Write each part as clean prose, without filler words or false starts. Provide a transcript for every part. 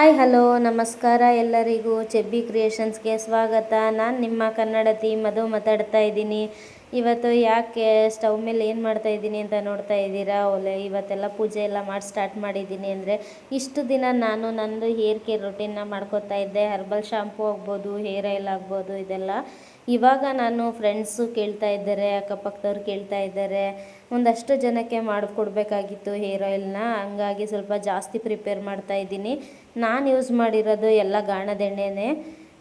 Hi hello ನಮಸ್ಕಾರ ಎಲ್ಲರಿಗೂ ಚೆಬ್ಬಿ ಕ್ರಿಯೇಷನ್ಸ್ಗೆ ಸ್ವಾಗತ. ನಾನು ನಿಮ್ಮ ಕನ್ನಡತಿ ಮಧು ಮಾತಾಡ್ತಾ ಇದ್ದೀನಿ. ಇವತ್ತು ಯಾಕೆ ಸ್ಟವ್ ಮೇಲೆ ಏನು ಮಾಡ್ತಾ ಇದ್ದೀನಿ ಅಂತ ನೋಡ್ತಾ ಇದ್ದೀರಾ. ಇವತ್ತೆಲ್ಲ ಪೂಜೆ ಎಲ್ಲ ಮಾಡಿ ಸ್ಟಾರ್ಟ್ ಮಾಡಿದ್ದೀನಿ ಅಂದರೆ ಇಷ್ಟು ದಿನ ನಾನು ನಂದು ಹೇರ್ ಕೇರ್ ರೊಟೀನ್ನ ಮಾಡ್ಕೋತಾ ಇದ್ದೆ. ಹರ್ಬಲ್ ಶಾಂಪೂ ಆಗ್ಬೋದು, ಹೇರ್ ಆಯಿಲ್ ಆಗ್ಬೋದು, ಇದೆಲ್ಲ ಇವಾಗ ನಾನು ಫ್ರೆಂಡ್ಸು ಕೇಳ್ತಾ ಇದ್ದಾರೆ, ಅಕ್ಕಪಕ್ಕದವ್ರು ಕೇಳ್ತಾ ಇದ್ದಾರೆ. ಒಂದಷ್ಟು ಜನಕ್ಕೆ ಮಾಡಿಕೊಡ್ಬೇಕಾಗಿತ್ತು ಹೇರ್ ಆಯಿಲ್ನ, ಹಂಗಾಗಿ ಸ್ವಲ್ಪ ಜಾಸ್ತಿ ಪ್ರಿಪೇರ್ ಮಾಡ್ತಾ ಇದ್ದೀನಿ. ನಾನು ಯೂಸ್ ಮಾಡಿರೋದು ಎಲ್ಲ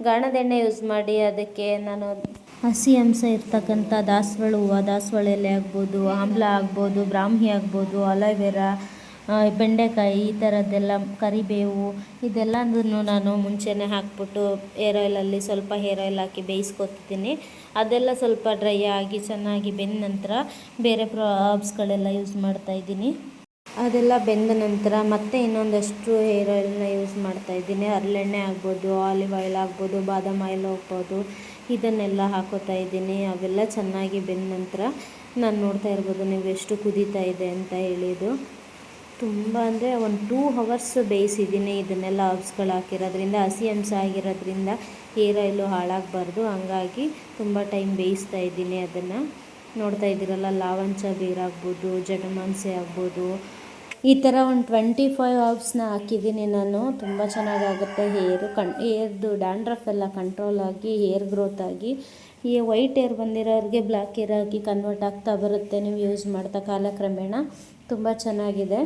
ಗಾಣದೆಣ್ಣೆ ಯೂಸ್ ಮಾಡಿ ಅದಕ್ಕೆ ನಾನು ಹಸಿ ಅಂಶ ಇರ್ತಕ್ಕಂಥ ದಾಸವಾಳ ಹೂವು, ದಾಸವಾಳ ಎಲೆ ಆಗ್ಬೋದು, ಆಮ್ಲ ಆಗ್ಬೋದು, ಬ್ರಾಹ್ಮಿ ಆಗ್ಬೋದು, ಅಲೋವೆರಾ, ಬೆಂಡೆಕಾಯಿ, ಈ ಥರದ್ದೆಲ್ಲ ಕರಿಬೇವು, ಇದೆಲ್ಲದನ್ನು ನಾನು ಮುಂಚೆನೇ ಹಾಕ್ಬಿಟ್ಟು ಹೇರ್ ಆಯಿಲಲ್ಲಿ ಸ್ವಲ್ಪ ಹೇರ್ ಆಯಿಲ್ ಹಾಕಿ ಬೇಯಿಸ್ಕೊತೀನಿ. ಅದೆಲ್ಲ ಸ್ವಲ್ಪ ಡ್ರೈ ಆಗಿ ಚೆನ್ನಾಗಿ ಬೆಂದ ನಂತರ ಬೇರೆ ಹರ್ಬ್ಸ್ಗಳೆಲ್ಲ ಯೂಸ್ ಮಾಡ್ತಾಯಿದ್ದೀನಿ. ಅದೆಲ್ಲ ಬೆಂದ ನಂತರ ಮತ್ತೆ ಇನ್ನೊಂದಷ್ಟು ಹೇರ್ ಆಯಿಲ್ನ ಯೂಸ್ ಮಾಡ್ತಾಯಿದ್ದೀನಿ. ಹರಳೆಣ್ಣೆ ಆಗ್ಬೋದು, ಆಲಿವ್ ಆಯಿಲ್ ಆಗ್ಬೋದು, ಬಾದಾಮ್ ಆಯಿಲ್ ಆಗ್ಬೋದು, ಇದನ್ನೆಲ್ಲ ಹಾಕೋತಾ ಇದ್ದೀನಿ. ಅವೆಲ್ಲ ಚೆನ್ನಾಗಿ ಬೆಂದ ನಂತರ ನಾನು ನೋಡ್ತಾ ಇರ್ಬೋದು ನೀವು ಎಷ್ಟು ಕುದೀತಾ ಇದೆ ಅಂತ ಹೇಳಿದ್ದು. ತುಂಬ ಅಂದರೆ ಒಂದು 2 hours ಬೇಯಿಸಿದ್ದೀನಿ. ಇದನ್ನೆಲ್ಲ ಹರ್ಬ್ಸ್ಗಳು ಹಾಕಿರೋದ್ರಿಂದ, ಹಸಿ ಅಂಶ ಆಗಿರೋದ್ರಿಂದ ಹೇರ್ ಆಯಿಲು ಹಾಳಾಗಬಾರ್ದು, ಹಂಗಾಗಿ ತುಂಬ ಟೈಮ್ ಬೇಯಿಸ್ತಾ ಇದ್ದೀನಿ. ಅದನ್ನು ನೋಡ್ತಾ ಇದ್ದೀರಲ್ಲ, ಲಾವಂಚ ಬೇರಾಗ್ಬೋದು, ಜಡಮಾಂಸೆ ಆಗ್ಬೋದು, ಈ ಥರ ಒಂದು 25 ಹರ್ಬ್ಸ್ನ ಹಾಕಿದ್ದೀನಿ ನಾನು. ತುಂಬ ಚೆನ್ನಾಗಾಗುತ್ತೆ ಹೇರ್ದು ಡ್ಯಾಂಡ್ರಫ್ ಎಲ್ಲ ಕಂಟ್ರೋಲ್ ಆಗಿ ಹೇರ್ ಗ್ರೋತ್ ಆಗಿ ಈ ವೈಟ್ ಹೇರ್ ಬಂದಿರೋರಿಗೆ ಬ್ಲ್ಯಾಕ್ ಹೇರ್ ಆಗಿ ಕನ್ವರ್ಟ್ ಆಗ್ತಾ ಬರುತ್ತೆ. ನೀವು ಯೂಸ್ ಮಾಡ್ತಾ ಕಾಲಕ್ರಮೇಣ ತುಂಬ ಚೆನ್ನಾಗಿದೆ.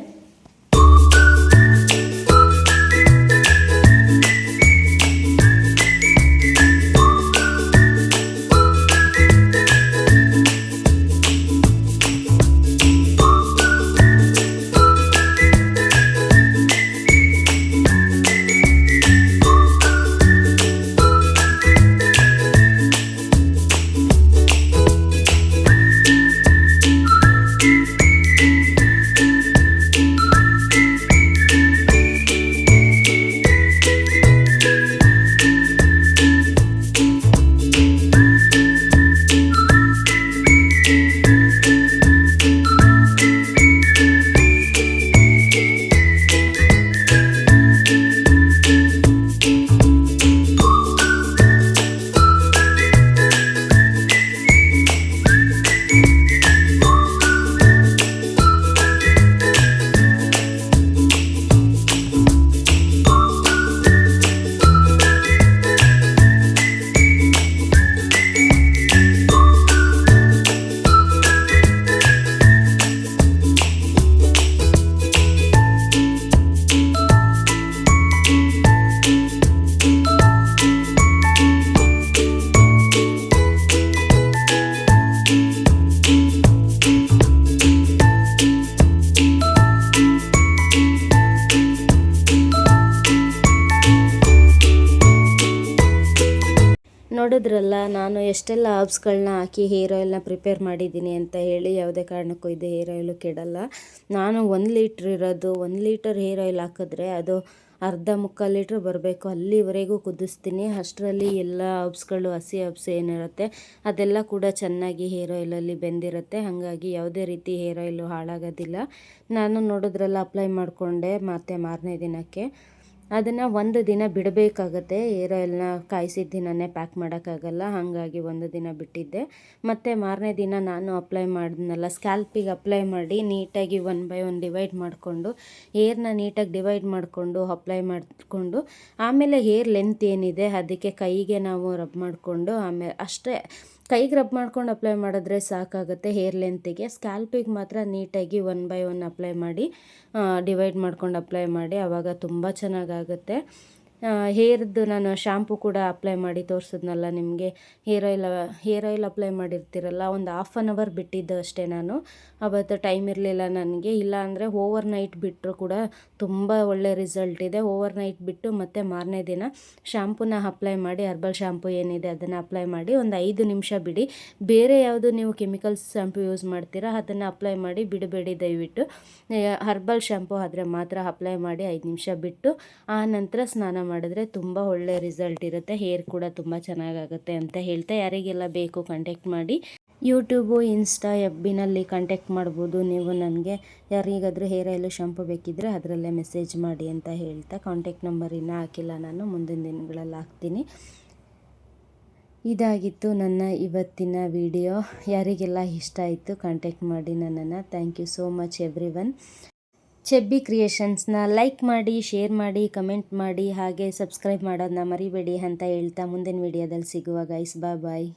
ನೋಡಿದ್ರಲ್ಲ ನಾನು ಎಷ್ಟೆಲ್ಲ ಹರ್ಬ್ಸ್ಗಳನ್ನ ಹಾಕಿ ಹೇರ್ ಆಯಿಲ್ನ ಪ್ರಿಪೇರ್ ಮಾಡಿದ್ದೀನಿ ಅಂತ ಹೇಳಿ. ಯಾವುದೇ ಕಾರಣಕ್ಕೂ ಇದು ಹೇರ್ ಆಯಿಲು ಕೆಡಲ್ಲ. ನಾನು 1 ಲೀಟ್ರ್ ಇರೋದು, 1 ಲೀಟರ್ ಹೇರ್ ಆಯಿಲ್ ಹಾಕಿದ್ರೆ ಅದು ಅರ್ಧ ಮುಕ್ಕಾಲು ಲೀಟ್ರ್ ಬರಬೇಕು, ಅಲ್ಲಿವರೆಗೂ ಕುದಿಸ್ತೀನಿ. ಅಷ್ಟರಲ್ಲಿ ಎಲ್ಲ ಹರ್ಬ್ಸ್ಗಳು, ಹಸಿ ಹರ್ಬ್ಸ್ ಏನಿರುತ್ತೆ ಅದೆಲ್ಲ ಕೂಡ ಚೆನ್ನಾಗಿ ಹೇರ್ ಆಯಿಲಲ್ಲಿ ಬೆಂದಿರುತ್ತೆ. ಹಾಗಾಗಿ ಯಾವುದೇ ರೀತಿ ಹೇರ್ ಆಯಿಲು ಹಾಳಾಗೋದಿಲ್ಲ. ನಾನು ನೋಡಿದ್ರಲ್ಲ ಅಪ್ಲೈ ಮಾಡಿಕೊಂಡೆ, ಮತ್ತು ಮಾರನೇ ದಿನಕ್ಕೆ ಅದನ್ನು 1 ದಿನ ಬಿಡಬೇಕಾಗತ್ತೆ. ಹೇರ್ ಆಯಿಲ್ನ ಕಾಯಿಸಿದ ದಿನವೇ ಪ್ಯಾಕ್ ಮಾಡೋಕ್ಕಾಗಲ್ಲ, ಹಾಗಾಗಿ 1 ದಿನ ಬಿಟ್ಟಿದ್ದೆ. ಮತ್ತು ಮಾರನೇ ದಿನ ನಾನು ಅಪ್ಲೈ ಮಾಡಿದ್ನಲ್ಲ, ಸ್ಕ್ಯಾಲ್ಪಿಗೆ ಅಪ್ಲೈ ಮಾಡಿ ನೀಟಾಗಿ 1 by 1 ಡಿವೈಡ್ ಮಾಡಿಕೊಂಡು ಹೇರ್ನ ನೀಟಾಗಿ ಡಿವೈಡ್ ಮಾಡಿಕೊಂಡು ಅಪ್ಲೈ ಮಾಡಿಕೊಂಡು, ಆಮೇಲೆ ಹೇರ್ ಲೆಂತ್ ಏನಿದೆ ಅದಕ್ಕೆ ಕೈಗೆ ನಾವು ರಬ್ ಮಾಡಿಕೊಂಡು, ಆಮೇಲೆ ಅಷ್ಟೇ ಕೈಗೆ ರಬ್ ಮಾಡ್ಕೊಂಡು ಅಪ್ಲೈ ಮಾಡಿದ್ರೆ ಸಾಕಾಗುತ್ತೆ ಹೇರ್ ಲೆಂತಿಗೆ. ಸ್ಕ್ಯಾಲ್ಪಿಗೆ ಮಾತ್ರ ನೀಟಾಗಿ 1 by 1 ಅಪ್ಲೈ ಮಾಡಿ ಡಿವೈಡ್ ಮಾಡ್ಕೊಂಡು ಅಪ್ಲೈ ಮಾಡಿ, ಆವಾಗ ತುಂಬ ಚೆನ್ನಾಗಾಗುತ್ತೆ. ಹೇರ್ದು ನಾನು ಶಾಂಪು ಕೂಡ ಅಪ್ಲೈ ಮಾಡಿ ತೋರಿಸಿದ್ನಲ್ಲ ನಿಮಗೆ. ಹೇರ್ ಆಯಿಲ್ ಅಪ್ಲೈ ಮಾಡಿರ್ತೀರಲ್ಲ, ಒಂದು 1/2 hour ಬಿಟ್ಟಿದ್ದು ಅಷ್ಟೇ. ನಾನು ಅವತ್ತು ಟೈಮ್ ಇರಲಿಲ್ಲ ನನಗೆ. ಇಲ್ಲ ಅಂದರೆ ಓವರ್ ನೈಟ್ ಬಿಟ್ಟರು ಕೂಡ ತುಂಬ ಒಳ್ಳೆ ರಿಸಲ್ಟ್ ಇದೆ. ಓವರ್ ನೈಟ್ ಬಿಟ್ಟು ಮತ್ತು ಮಾರನೇ ದಿನ ಶಾಂಪೂನ ಅಪ್ಲೈ ಮಾಡಿ, ಹರ್ಬಲ್ ಶಾಂಪು ಏನಿದೆ ಅದನ್ನು ಅಪ್ಲೈ ಮಾಡಿ ಒಂದು 5 ನಿಮಿಷ ಬಿಡಿ. ಬೇರೆ ಯಾವುದು ನೀವು ಕೆಮಿಕಲ್ಸ್ ಶಾಂಪು ಯೂಸ್ ಮಾಡ್ತೀರಾ ಅದನ್ನು ಅಪ್ಲೈ ಮಾಡಿ ಬಿಡಬೇಡಿ ದಯವಿಟ್ಟು. ಹರ್ಬಲ್ ಶಾಂಪು ಆದರೆ ಮಾತ್ರ ಅಪ್ಲೈ ಮಾಡಿ 5 ನಿಮಿಷ ಬಿಟ್ಟು ಆ ನಂತರ ಸ್ನಾನ ಮಾಡಿದ್ರೆ ತುಂಬ ಒಳ್ಳೆ ರಿಸಲ್ಟ್ ಇರುತ್ತೆ. ಹೇರ್ ಕೂಡ ತುಂಬ ಚೆನ್ನಾಗಾಗುತ್ತೆ ಅಂತ ಹೇಳ್ತಾ, ಯಾರಿಗೆಲ್ಲ ಬೇಕು ಕಾಂಟ್ಯಾಕ್ಟ್ ಮಾಡಿ. ಯೂಟ್ಯೂಬು, ಇನ್ಸ್ಟಾ, ಎಫ್ ಬಿನಲ್ಲಿ ಕಾಂಟ್ಯಾಕ್ಟ್ ಮಾಡ್ಬೋದು ನೀವು ನನಗೆ. ಯಾರಿಗಾದರೂ ಹೇರ್ ಆಯಿಲು ಶಾಂಪು ಬೇಕಿದ್ದರೆ ಅದರಲ್ಲೇ ಮೆಸೇಜ್ ಮಾಡಿ ಅಂತ ಹೇಳ್ತಾ, ಕಾಂಟ್ಯಾಕ್ಟ್ ನಂಬರ್ ಇನ್ನೂ ಹಾಕಿಲ್ಲ, ನಾನು ಮುಂದಿನ ದಿನಗಳಲ್ಲಿ ಹಾಕ್ತೀನಿ. ಇದಾಗಿತ್ತು ನನ್ನ ಇವತ್ತಿನ ವಿಡಿಯೋ. ಯಾರಿಗೆಲ್ಲ ಇಷ್ಟ ಆಯಿತು ಕಾಂಟ್ಯಾಕ್ಟ್ ಮಾಡಿ ನನ್ನನ್ನು. Thank you so much everyone. Chebbi ಕ್ರಿಯೇಷನ್ಸ್ನ ಲೈಕ್ ಮಾಡಿ, ಶೇರ್ ಮಾಡಿ, ಕಮೆಂಟ್ ಮಾಡಿ, ಹಾಗೆ ಸಬ್ಸ್ಕ್ರೈಬ್ ಮಾಡೋದನ್ನ ಮರಿಬೇಡಿ ಅಂತ ಹೇಳ್ತಾ ಮುಂದಿನ ವಿಡಿಯೋದಲ್ಲಿ ಸಿಗುವ ಗೈಸ್. ಬಾಯ್.